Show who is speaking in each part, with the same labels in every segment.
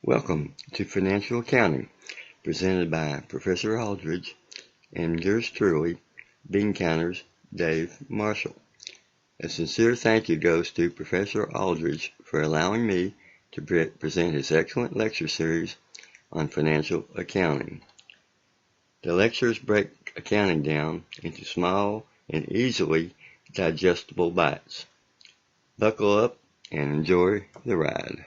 Speaker 1: Welcome to Financial Accounting, presented by Professor Aldridge and yours truly, Bean Counter's Dave Marshall. A sincere thank you goes to Professor Aldridge for allowing me to present his excellent lecture series on financial accounting. The lectures break accounting down into small and easily digestible bites. Buckle up and enjoy the ride.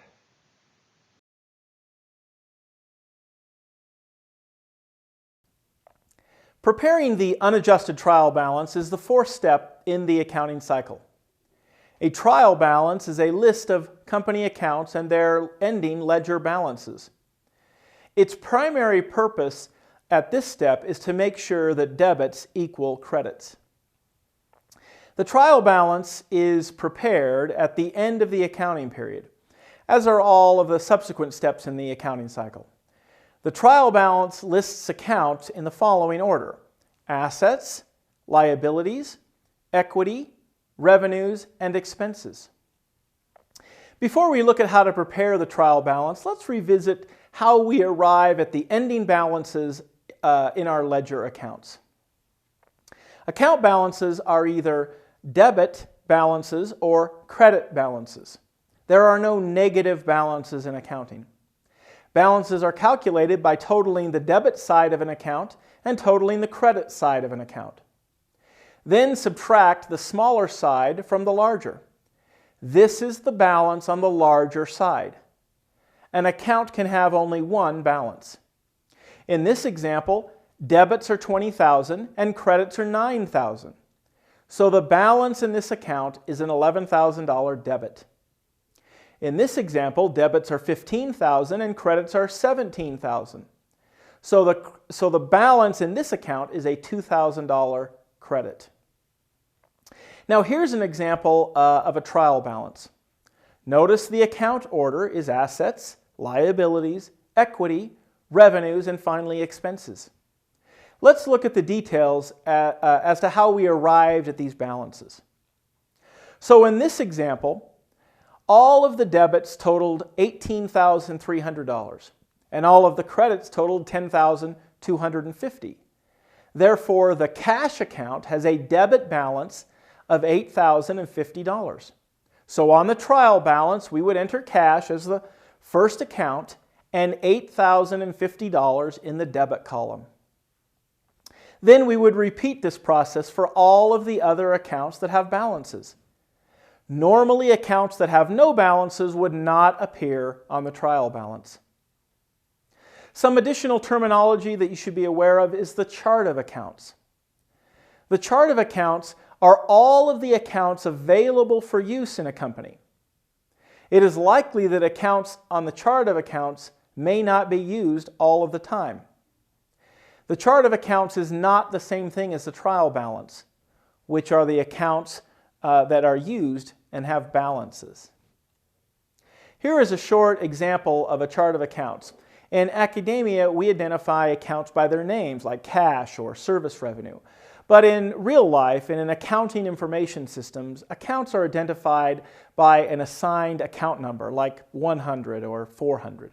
Speaker 2: Preparing the unadjusted trial balance is the fourth step in the accounting cycle. A trial balance is a list of company accounts and their ending ledger balances. Its primary purpose at this step is to make sure that debits equal credits. The trial balance is prepared at the end of the accounting period, as are all of the subsequent steps in the accounting cycle. The trial balance lists accounts in the following order: assets, liabilities, equity, revenues, and expenses. Before we look at how to prepare the trial balance, let's revisit how we arrive at the ending balances in our ledger accounts. Account balances are either debit balances or credit balances. There are no negative balances in accounting. Balances are calculated by totaling the debit side of an account and totaling the credit side of an account. Then subtract the smaller side from the larger. This is the balance on the larger side. An account can have only one balance. In this example, debits are $20,000 and credits are $9,000. So the balance in this account is an $11,000 debit. In this example, debits are $15,000 and credits are $17,000. So the balance in this account is a $2,000 credit. Now here's an example of a trial balance. Notice the account order is assets, liabilities, equity, revenues, and finally expenses. Let's look at the details as to how we arrived at these balances. So in this example, all of the debits totaled $18,300 and all of the credits totaled $10,250. Therefore, the cash account has a debit balance of $8,050. So on the trial balance, we would enter cash as the first account and $8,050 in the debit column. Then we would repeat this process for all of the other accounts that have balances. Normally, accounts that have no balances would not appear on the trial balance. Some additional terminology that you should be aware of is the chart of accounts. The chart of accounts are all of the accounts available for use in a company. It is likely that accounts on the chart of accounts may not be used all of the time. The chart of accounts is not the same thing as the trial balance, which are the accounts that are used and have balances. Here is a short example of a chart of accounts. In academia, we identify accounts by their names, like cash or service revenue. But in real life and in accounting information systems, accounts are identified by an assigned account number, like 100 or 400.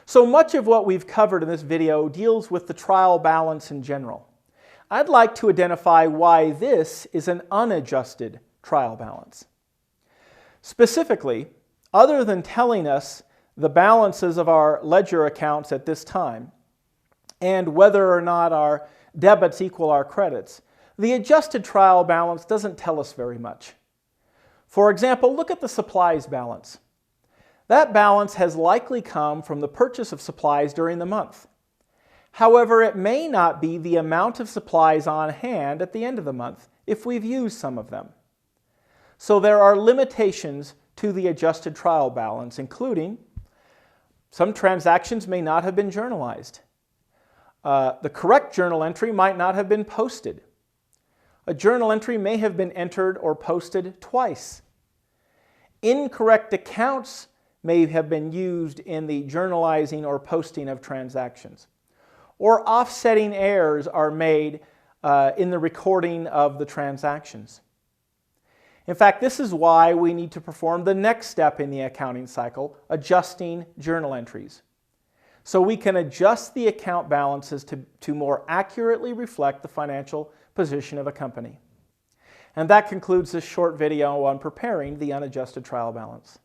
Speaker 2: So much of what we've covered in this video deals with the trial balance in general. I'd like to identify why this is an unadjusted trial balance. Specifically, other than telling us the balances of our ledger accounts at this time and whether or not our debits equal our credits, the adjusted trial balance doesn't tell us very much. For example, look at the supplies balance. That balance has likely come from the purchase of supplies during the month. However, it may not be the amount of supplies on hand at the end of the month if we've used some of them. So there are limitations to the adjusted trial balance, including some transactions may not have been journalized. The correct journal entry might not have been posted. A journal entry may have been entered or posted twice. Incorrect accounts may have been used in the journalizing or posting of transactions. Or offsetting errors are made in the recording of the transactions. In fact, this is why we need to perform the next step in the accounting cycle, adjusting journal entries. So we can adjust the account balances to more accurately reflect the financial position of a company. And that concludes this short video on preparing the unadjusted trial balance.